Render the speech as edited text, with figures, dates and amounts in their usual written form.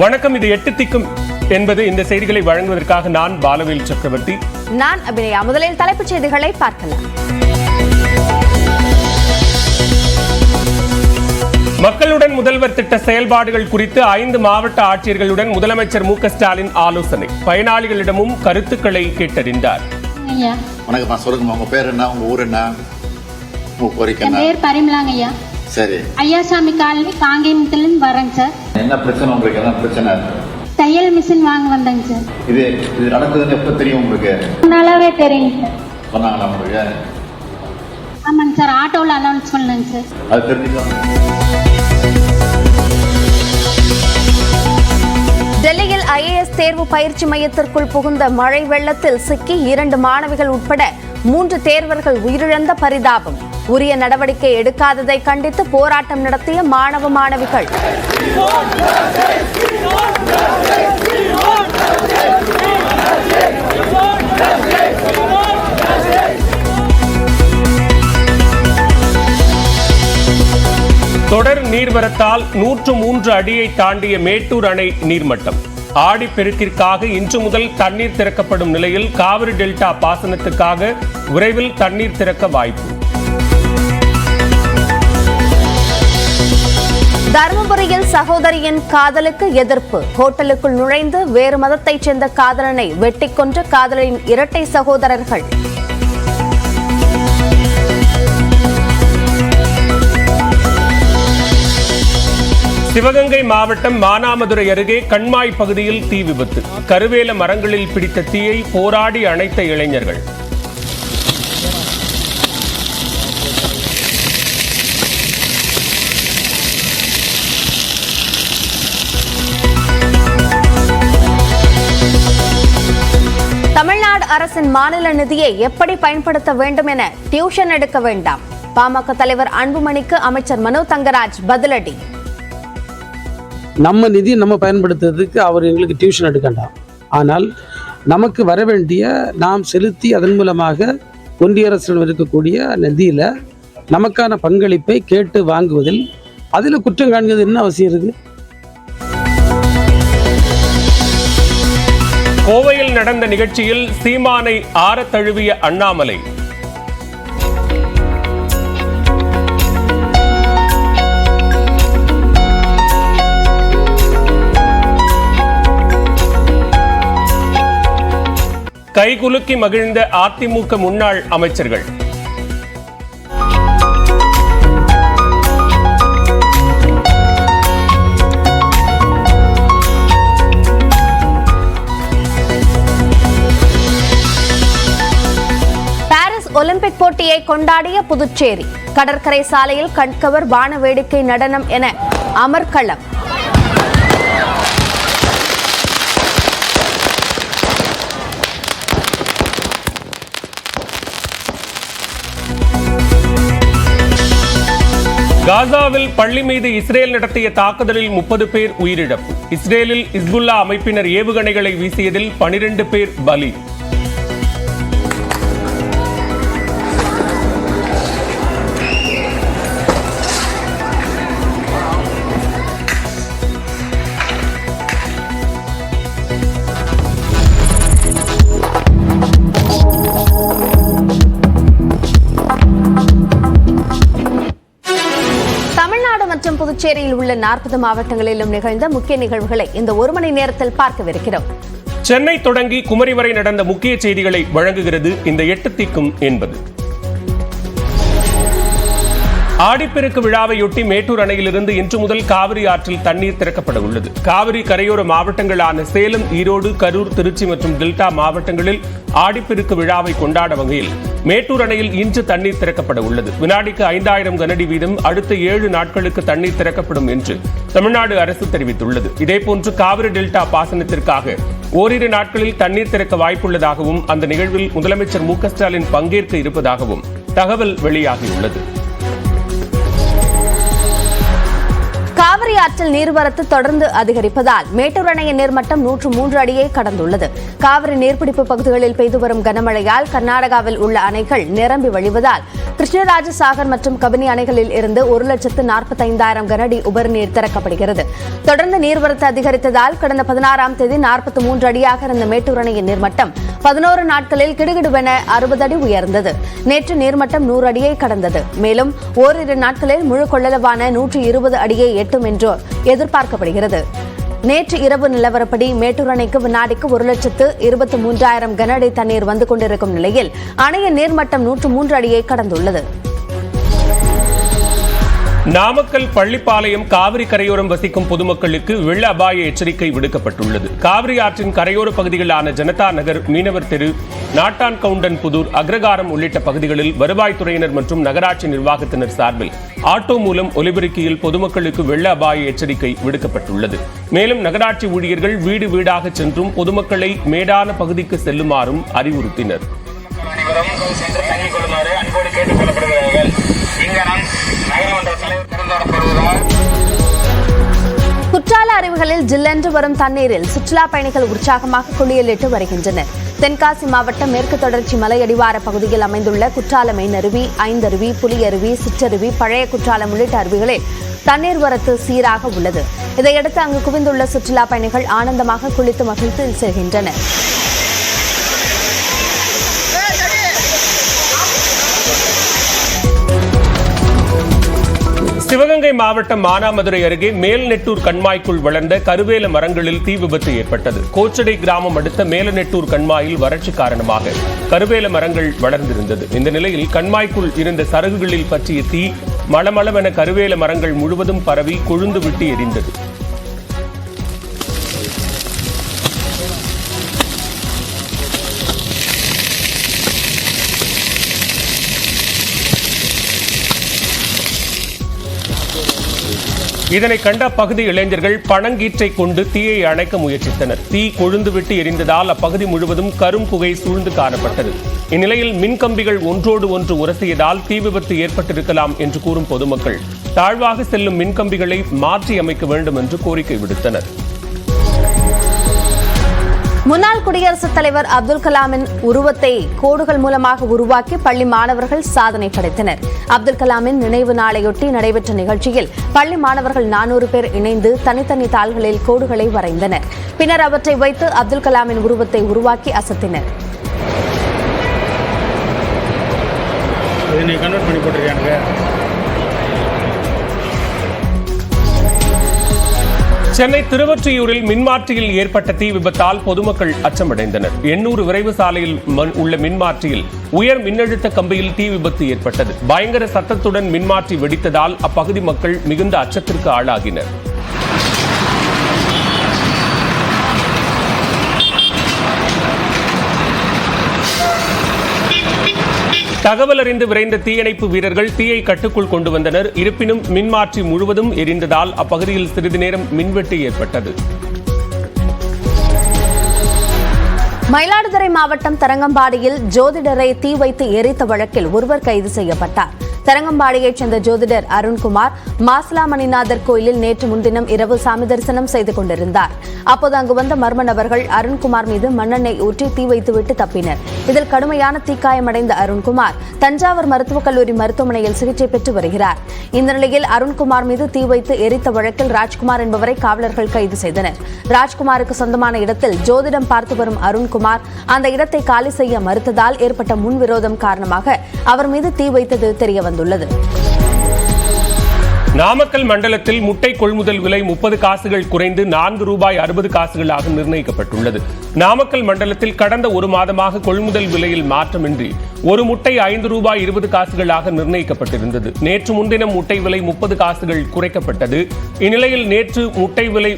வணக்கம். இது 8 திக்கும் என்பது இந்த செய்திகளை வழங்குவதற்காக நான் பாலவேல் சக்கரவர்த்தி, நான் அபிநயா. முதலில் தலைப்புச் செய்திகளை பார்க்கலாம். மக்களுடன் முதல்வர் திட்ட செயல்பாடுகள் குறித்து 5 மாவட்ட ஆட்சியர்களுடன் முதலமைச்சர் மு க ஸ்டாலின் ஆலோசனை. பயனாளிகளிடமும் கருத்துக்களை கேட்டறிந்தார். வணக்கம், சொல்லுங்க. உங்க பேர் என்ன, உங்க ஊர் என்ன, உங்க கோரிக்கை என்ன? பேர் பரிமளாங்க ஐயா. சரி, ஐயாசாமி காலனி காங்கேயத்திலிருந்து வரேங்க சார். என்ன பிரச்சனை உங்களுக்கு? என்ன பிரச்சனை? தையல் மிஷின் வாங்க வந்தேங்க சார். இது நடக்குதுன்னு எப்ப தெரியும் உங்களுக்கு? நல்லாவே தெரியுங்க சார். சொன்னாங்களா உங்களுக்கு? ஆமாங்க சார், ஆட்டோவில் அனௌன்ஸ் பண்ணேங்க சார். அது தெரிஞ்சுக்கலாம். டெல்லியில் IAS தேர்வு பயிற்சி மையத்திற்குள் புகுந்த மழை வெள்ளத்தில் சிக்கி 2 மாணவிகள் உட்பட 3 தேர்வர்கள் உயிரிழந்த பரிதாபம். உரிய நடவடிக்கை எடுக்காததை கண்டித்து போராட்டம் நடத்திய மாணவ மாணவிகள். தொடர் நீர்வரத்தால் 103 அடியை தாண்டிய மேட்டூர் அணை நீர்மட்டம். ஆடிப்பெருக்கிற்காக இன்று முதல் தண்ணீர் திறக்கப்படும் நிலையில் காவிரி டெல்டா பாசனத்துக்காக விரைவில் தண்ணீர் திறக்க வாய்ப்பு. தருமபுரியில் சகோதரியின் காதலுக்கு எதிர்ப்பு. ஹோட்டலுக்குள் நுழைந்து வேறு மதத்தைச் சேர்ந்த காதலனை வெட்டிக் கொன்ற காதலரின் இரட்டை சகோதரர்கள். சிவகங்கை மாவட்டம் மானாமதுரை அருகே கண்மாய் பகுதியில் தீ விபத்து. கருவேல மரங்களில் பிடித்த தீயை போராடி அணைத்த இளைஞர்கள். தமிழ்நாடு அரசின் மாநில நிதியை எப்படி பயன்படுத்த வேண்டும் என டியூஷன் எடுக்க வேண்டாம். பாமக தலைவர் அன்புமணிக்கு அமைச்சர் மனோ தங்கராஜ் பதிலடி. நம்ம நிதி நம்ம பயன்படுத்துறதுக்கு அவர் எங்களுக்கு டியூஷன் எடுக்கண்டாம். ஆனால் நமக்கு வர வேண்டிய நாம் செலுத்தி அதன் மூலமாக ஒன்றிய அரசிடம் இருக்கக்கூடிய நிதியில் நமக்கான பங்களிப்பை கேட்டு வாங்குவதில் அதில் குற்றம் காண்கிறது என்ன அவசியம் இருக்குது? கோவையில் நடந்த நிகழ்ச்சியில் சீமானை ஆற தழுவிய அண்ணாமலை. கைகுலுக்கி மகிழ்ந்த அதிமுக முன்னாள் அமைச்சர்கள். பாரிஸ் ஒலிம்பிக் போட்டியை கொண்டாடிய புதுச்சேரி. கடற்கரை சாலையில் கண்கவர் வான வேடிக்கை நடனம் என அமர்க்களம். காசாவில் பள்ளி மீது இஸ்ரேல் நடத்திய தாக்குதலில் 30 பேர் உயிரிழப்பு. இஸ்ரேலில் இஸ்புல்லா அமைப்பினர் ஏவுகணைகளை வீசியதில் 12 பேர் பலி. புதுச்சேரியில் உள்ள 40 மாவட்டங்களிலும் நிகழ்ந்த முக்கிய நிகழ்வுகளை இந்த 1 மணி நேரத்தில் பார்க்கவிருக்கிறோம். சென்னை தொடங்கி குமரி வரை நடந்த முக்கிய செய்திகளை வழங்குகிறது இந்த 8 திக்கும் என்பது. ஆடிப்பெருக்கு விழாவையொட்டி மேட்டூர் அணையிலிருந்து இன்று முதல் காவிரி ஆற்றில் தண்ணீர் திறக்கப்பட உள்ளது. காவிரி கரையோர மாவட்டங்களான சேலம், ஈரோடு, கரூர், திருச்சி மற்றும் டெல்டா மாவட்டங்களில் ஆடிப்பெருக்கு விழாவை கொண்டாட வகையில் மேட்டூர் அணையில் இன்று தண்ணீர் திறக்கப்பட உள்ளது. வினாடிக்கு 5000 கனஅடி வீதம் அடுத்த 7 நாட்களுக்கு தண்ணீர் திறக்கப்படும் என்று தமிழ்நாடு அரசு தெரிவித்துள்ளது. இதேபோன்று காவிரி டெல்டா பாசனத்திற்காக ஓரிரு நாட்களில் தண்ணீர் திறக்க வாய்ப்புள்ளதாகவும் அந்த நிகழ்வில் முதலமைச்சர் மு க ஸ்டாலின் பங்கேற்க இருப்பதாகவும் தகவல் வெளியாகியுள்ளது. காவிரி காவிரி ஆற்றில் நீர்வரத்து தொடர்ந்து அதிகரிப்பதால் மேட்டூர் அணையின் நீர்மட்டம் 103 அடியை கடந்துள்ளது. காவிரி நீர்பிடிப்பு பகுதிகளில் பெய்து வரும் கனமழையால் கர்நாடகாவில் உள்ள அணைகள் நிரம்பி வழிவதால் கிருஷ்ணராஜசாகர் மற்றும் கபினி அணைகளில் இருந்து 1,45,000 கனஅடி உபரிநீர் திறக்கப்படுகிறது. தொடர்ந்து நீர்வரத்து அதிகரித்ததால் கடந்த 16ஆம் தேதி 43 அடியாக இருந்த மேட்டூர் அணையின் நீர்மட்டம் 11 நாட்களில் கிடுகிடுவென 60 அடி உயர்ந்தது. நேற்று நீர்மட்டம் 100 அடியை கடந்தது. மேலும் ஓரிரு நாட்களில் முழு கொள்ளளவான 120 அடியை எட்டும் என்று எதிர்பார்க்கப்படுகிறது. நேற்று இரவு நிலவரப்படி மேட்டூர் அணைக்கு வினாடிக்கு 1,23,000 கன அடி தண்ணீர் வந்து கொண்டிருக்கும் நிலையில் அணையின் நீர்மட்டம் 103 அடியை கடந்துள்ளது. நாமக்கல் பள்ளிப்பாளையம் காவிரி கரையோரம் வசிக்கும் பொதுமக்களுக்கு வெள்ள அபாய எச்சரிக்கை விடுக்கப்பட்டுள்ளது. காவிரி ஆற்றின் கரையோர பகுதிகளான ஜனதா நகர், மீனவர் தெரு, நாட்டான் கவுண்டன் புதூர், அக்ரகாரம் உள்ளிட்ட பகுதிகளில் வருவாய்த்துறையினர் மற்றும் நகராட்சி நிர்வாகத்தினர் சார்பில் ஆட்டோ மூலம் ஒலிபெருக்கியில் பொதுமக்களுக்கு வெள்ள அபாய எச்சரிக்கை விடுக்கப்பட்டுள்ளது. மேலும் நகராட்சி ஊழியர்கள் வீடு வீடாக சென்றும் பொதுமக்களை மேடான பகுதிக்கு செல்லுமாறும் அறிவுறுத்தினர். குற்றால அருவிகளில் ஜில்லென்று வரும் தண்ணீரில் சுற்றுலா பயணிகள் உற்சாகமாக குளியலிட்டு வருகின்றனர். தென்காசி மாவட்டம் மேற்கு தொடர்ச்சி மலையடிவார பகுதியில் அமைந்துள்ள குற்றால மெயினருவி, ஐந்தருவி, புலியருவி, சிற்றருவி, பழைய குற்றாலம் உள்ளிட்ட அருவிகளில் தண்ணீர் வரத்து சீராக உள்ளது. இதையடுத்து அங்கு குவிந்துள்ள சுற்றுலா பயணிகள் ஆனந்தமாக குளித்து மகிழ்ந்து செல்கின்றனர். சிவகங்கை மாவட்டம் மானாமதுரை அருகே மேல்நெட்டூர் கண்மாய்க்குள் வளர்ந்த கருவேல மரங்களில் தீ விபத்து ஏற்பட்டது. கோச்சடை கிராமம் அடுத்த மேலநெட்டூர் கண்மாயில் வறட்சி காரணமாக கருவேல மரங்கள் வளர்ந்திருந்தது. இந்த நிலையில் கண்மாய்க்குள் இருந்த சரகுகளில் பற்றிய தீ மளமளவென கருவேல மரங்கள் முழுவதும் பரவி கொழுந்து விட்டு எரிந்தது. இதனை கண்ட அப்பகுதி இளைஞர்கள் பனங்கீற்றை கொண்டு தீயை அணைக்க முயற்சித்தனர். தீ கொழுந்துவிட்டு எரிந்ததால் அப்பகுதி முழுவதும் கரும் புகை சூழ்ந்து காணப்பட்டது. இந்நிலையில் மின்கம்பிகள் ஒன்றோடு ஒன்று உரசியதால் தீ விபத்து ஏற்பட்டிருக்கலாம் என்று கூறும் பொதுமக்கள் தாழ்வாக செல்லும் மின்கம்பிகளை மாற்றி அமைக்க வேண்டும் என்று கோரிக்கை விடுத்தனர். முன்னாள் குடியரசுத் தலைவர் அப்துல் கலாமின் உருவத்தை கோடுகள் மூலமாக உருவாக்கி பள்ளி மாணவர்கள் சாதனை படைத்தனர். அப்துல் கலாமின் நினைவு நாளையொட்டி நடைபெற்ற நிகழ்ச்சியில் பள்ளி மாணவர்கள் 400 பேர் இணைந்து தனித்தனி தாள்களில் கோடுகளை வரைந்தனர். பின்னர் அவற்றை வைத்து அப்துல் கலாமின் உருவத்தை உருவாக்கி அசத்தினர். சென்னை திருவொற்றியூரில் மின்மாற்றியில் ஏற்பட்ட தீ விபத்தால் பொதுமக்கள் அச்சமடைந்தனர். 800 விரைவு சாலையில் உள்ள மின்மாற்றியில் உயர் மின்னழுத்த கம்பியில் தீ விபத்து ஏற்பட்டது. பயங்கர சத்தத்துடன் மின்மாற்றி வெடித்ததால் அப்பகுதி மக்கள் மிகுந்த அச்சத்திற்கு ஆளாகினர். தகவல் அறிந்து விரைந்த தீயணைப்பு வீரர்கள் தீயை கட்டுக்குள் கொண்டு வந்தனர். இருப்பினும் மின்மாற்றி முழுவதும் எரிந்ததால் அப்பகுதியில் சிறிது நேரம் மின்வெட்டு ஏற்பட்டது. மயிலாடுதுறை மாவட்டம் தரங்கம்பாடியில் ஜோதிடரை தீ வைத்து எரித்த வழக்கில் ஒருவர் கைது செய்யப்பட்டார். தரங்கம்பாடியைச் சேர்ந்த ஜோதிடர் அருண்குமார் மாசிலாமணிநாதர் கோயிலில் நேற்று முன்தினம் இரவு சாமி தரிசனம் செய்து கொண்டிருந்தார். அப்போது அங்கு வந்த மர்ம நபர்கள் அருண்குமார் மீது மண்ணெண்ணெய் ஊற்றி தீ வைத்துவிட்டு தப்பினர். இதில் கடுமையான தீக்காயமடைந்த அருண்குமார் தஞ்சாவூர் மருத்துவக் கல்லூரி மருத்துவமனையில் சிகிச்சை பெற்று வருகிறார். இந்த நிலையில் அருண்குமார் மீது தீ வைத்து எரித்த வழக்கில் ராஜ்குமார் என்பவரை காவலர்கள் கைது செய்தனர். ராஜ்குமாருக்கு சொந்தமான இடத்தில் ஜோதிடம் பார்த்து வரும் அருண்குமார் அந்த இடத்தை காலி செய்ய மறுத்ததால் ஏற்பட்ட முன்விரோதம் காரணமாக அவர் மீது தீ வைத்தது தெரியவந்துள்ளது. நாமக்கல் மண்டலத்தில் முட்டை கொள்முதல் விலை 30 காசுகள் குறைந்து ₹4.60 நிர்ணயிக்கப்பட்டுள்ளது. நாமக்கல் மண்டலத்தில் கடந்த ஒரு மாதமாக கொள்முதல் விலையில் மாற்றமின்றி ஒரு முட்டை ₹5.20 நிர்ணயிக்கப்பட்டிருந்தது. நேற்று முன்தினம் முட்டை விலை 30 காசுகள் குறைக்கப்பட்டது. இந்நிலையில் நேற்று முட்டை விலை